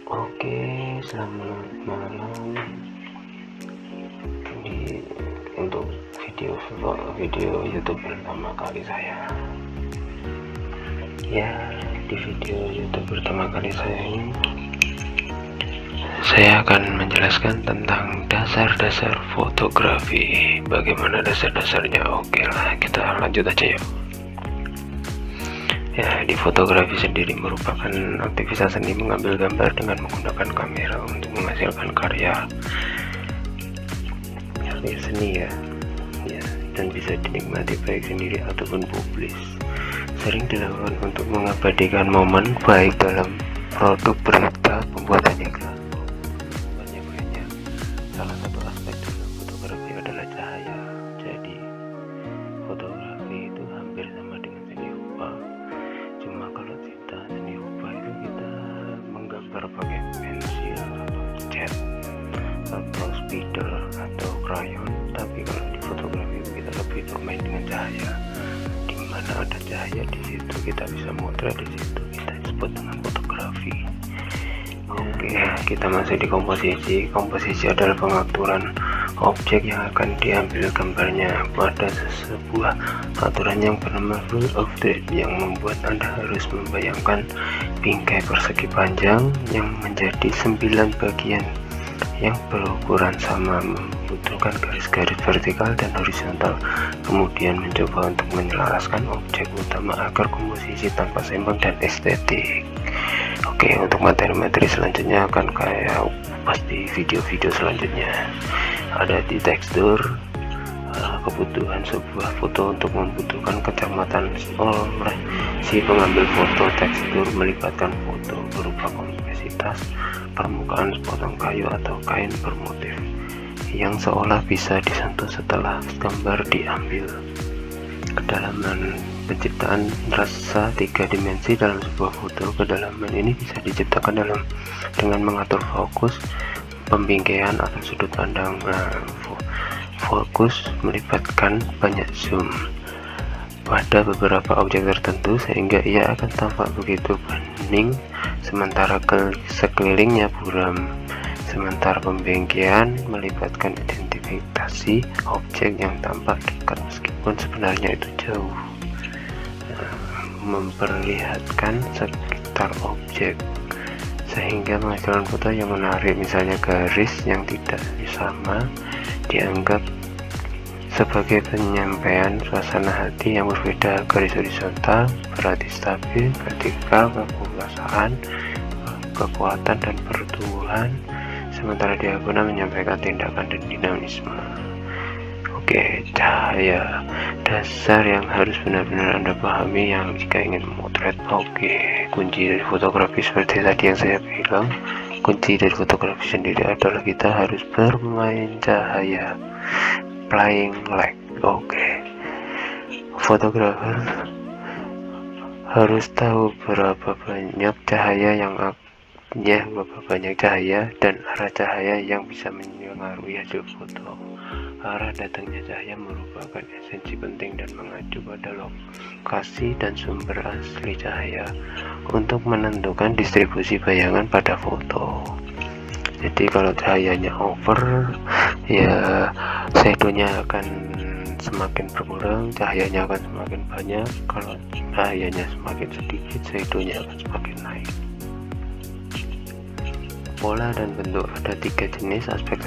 Oke, selamat malam. Untuk video YouTube pertama kali saya. Ya, di video YouTube pertama kali saya ini, saya akan menjelaskan tentang dasar-dasar fotografi. Bagaimana dasar-dasarnya? Oke lah, kita lanjut aja ya. Ya, di fotografi sendiri merupakan aktivitas seni mengambil gambar dengan menggunakan kamera untuk menghasilkan karya seni ya, dan bisa dinikmati baik sendiri ataupun publis. Sering dilakukan untuk mengabadikan momen baik dalam produk berita, pembuatannya grafis, banyak lainnya. Salah satu aspek dalam fotografi adalah cahaya. Jadi fotografi itu hampir sama dengan seni rupa. Cuma kalau kita seni rupa itu kita menggambar pakai pensil atau cat atau spidol atau krayon, tapi kalau di fotografi itu kita lebih bermain dengan cahaya. Di mana ada cahaya di situ kita bisa motret, di situ kita disebut dengan fotografi. Oke, kita masuk di komposisi. Komposisi adalah pengaturan objek yang akan diambil gambarnya pada sebuah aturan yang bernama rule of third, yang membuat Anda harus membayangkan bingkai persegi panjang yang menjadi 9 bagian yang berukuran sama, membutuhkan garis-garis vertikal dan horizontal, kemudian mencoba untuk menyelaraskan objek utama agar komposisi tanpa seimbang dan estetik. Oke, untuk materi-materi selanjutnya akan kayak pasti video-video selanjutnya. Ada di tekstur, kebutuhan sebuah foto untuk membutuhkan kecermatan oleh si pengambil foto. Tekstur melibatkan foto berupa kompleksitas permukaan sepotong kayu atau kain bermotif yang seolah bisa disentuh setelah gambar diambil. Kedalaman penciptaan rasa 3 dimensi dalam sebuah foto. Kedalaman ini bisa diciptakan dengan mengatur fokus, pembingkaian atau sudut pandang. Fokus melibatkan banyak zoom pada beberapa objek tertentu sehingga ia akan tampak begitu bening sementara sekelilingnya buram. Sementara pembingkaian melibatkan identifikasi objek yang tampak dekat meskipun sebenarnya itu jauh, memperlihatkan sekitar objek sehingga menghasilkan foto yang menarik. Misalnya garis yang tidak sama dianggap sebagai penyampaian suasana hati yang berbeda. Garis horizontal berarti stabil, vertikal kekuasaan, kekuatan dan pertumbuhan, sementara diagonal menyampaikan tindakan dan dinamisme. Oke, cahaya dasar yang harus benar-benar Anda pahami yang jika ingin memotret. Oke, kunci dari fotografi seperti tadi yang saya bilang, kunci dari fotografi sendiri adalah kita harus bermain cahaya, playing light. Oke, fotografer harus tahu berapa banyak cahaya dan arah cahaya yang bisa mengaruhi hasil foto. Arah datangnya cahaya merupakan esensi penting dan mengacu pada lokasi dan sumber asli cahaya untuk menentukan distribusi bayangan pada foto. Jadi kalau cahayanya over, ya shadow-nya akan semakin berkurang, cahayanya akan semakin banyak. Kalau cahayanya semakin sedikit, shadow-nya akan semakin naik. Pola dan bentuk. Ada 3 jenis aspek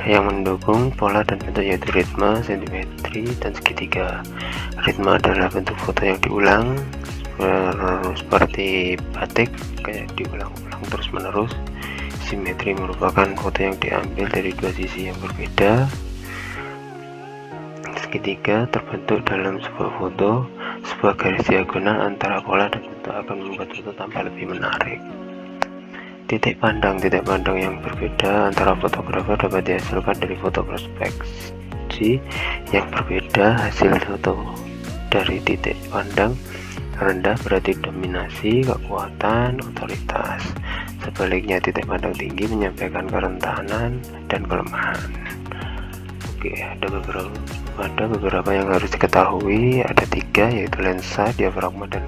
yang mendukung pola dan bentuk, yaitu ritme, simetri, dan segitiga. Ritme adalah bentuk foto yang diulang seperti batik, kayak diulang-ulang terus menerus. Simetri merupakan foto yang diambil dari 2 sisi yang berbeda. Segitiga terbentuk dalam sebuah foto. Sebuah garis diagonal antara pola dan bentuk akan membuat foto tampak lebih menarik. Titik pandang yang berbeda antara fotografer dapat dihasilkan dari foto perspektif yang berbeda. Hasil foto dari titik pandang rendah berarti dominasi, kekuatan, otoritas. Sebaliknya titik pandang tinggi menyampaikan kerentanan dan kelemahan. Oke, ada beberapa yang harus diketahui. Ada 3, yaitu lensa, diafragma, dan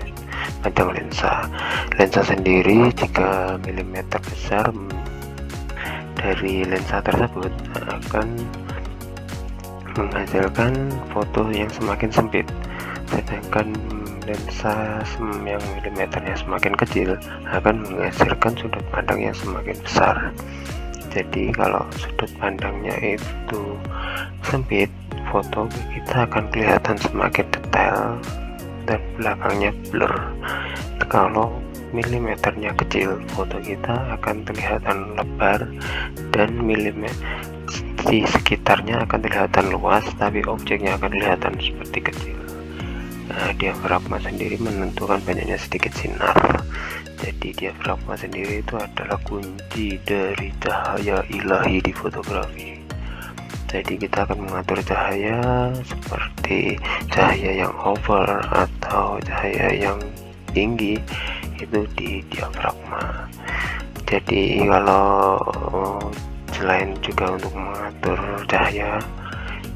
panjang lensa. Lensa sendiri jika milimeter besar dari lensa tersebut akan menghasilkan foto yang semakin sempit, sedangkan lensa yang milimeternya semakin kecil akan menghasilkan sudut pandang yang semakin besar. Jadi kalau sudut pandangnya itu sempit, foto kita akan kelihatan semakin detail dan belakangnya blur. Kalau milimeternya kecil, foto kita akan kelihatan lebar dan di sekitarnya akan kelihatan luas, tapi objeknya akan kelihatan seperti kecil. Nah, diafragma sendiri menentukan banyaknya sedikit sinar. Jadi diafragma sendiri itu adalah kunci dari cahaya ilahi di fotografi. Jadi kita akan mengatur cahaya seperti cahaya yang over atau cahaya yang tinggi itu di diafragma. Jadi kalau selain juga untuk mengatur cahaya,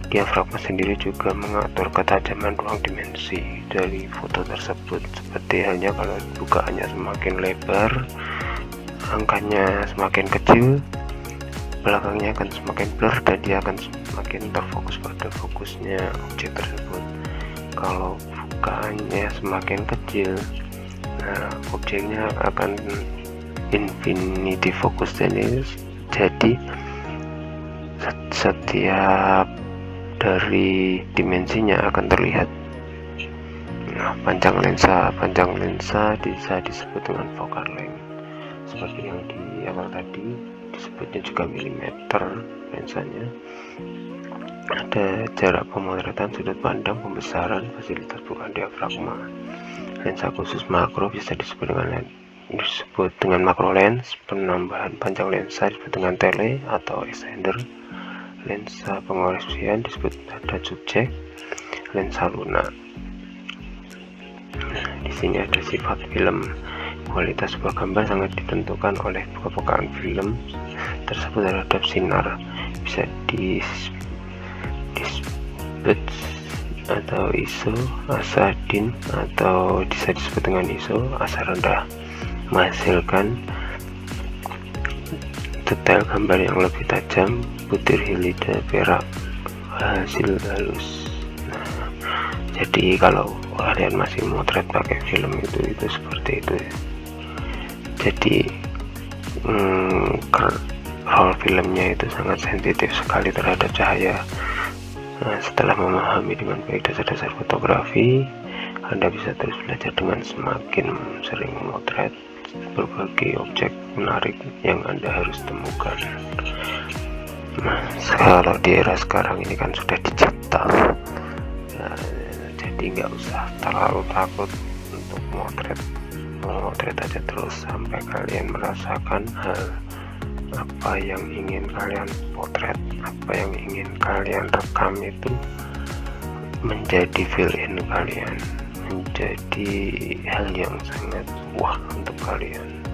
diafragma sendiri juga mengatur ketajaman ruang dimensi dari foto tersebut. Seperti halnya kalau bukaannya semakin lebar, angkanya semakin kecil, belakangnya akan semakin blur dan dia akan semakin terfokus pada fokusnya objek tersebut. Kalau bukaannya semakin kecil, nah objeknya akan infinity focus, jadi setiap dari dimensinya akan terlihat. Nah, panjang lensa bisa disebut dengan focal length, seperti yang di awal tadi disebutnya juga milimeter lensanya. Ada jarak pemotretan, sudut pandang, pembesaran, fasilitas bukaan diafragma. Lensa khusus makro bisa disebut dengan macro lens. Penambahan panjang lensa disebut dengan tele atau extender. Lensa pengoreksian disebut ada subjek. Lensa lunak. Di sini ada sifat film. Kualitas sebuah gambar sangat ditentukan oleh kepekaan film tersebut terhadap sinar. Bisa disebut atau ISO, asa din, atau bisa disebut dengan ISO, asa rendah, menghasilkan detail gambar yang lebih tajam, butir helida perak, hasil halus. Nah, jadi kalau kalian masih motret pakai film itu seperti itu ya. Jadi roll filmnya itu sangat sensitif sekali terhadap cahaya. Nah, setelah memahami dengan baik dasar-dasar fotografi, Anda bisa terus belajar dengan semakin sering memotret berbagai objek menarik yang Anda harus temukan. Nah, kalau di era sekarang ini kan sudah digital, nah, jadi nggak usah terlalu takut untuk memotret aja terus sampai kalian merasakan hal apa yang ingin kalian potret, apa yang ingin kalian rekam itu menjadi fill-in kalian, menjadi hal yang sangat wah untuk kalian.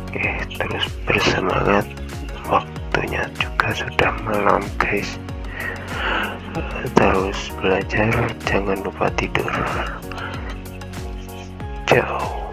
Oke, terus bersemangat, waktunya juga sudah malam guys. Terus belajar, jangan lupa tidur. Ciao.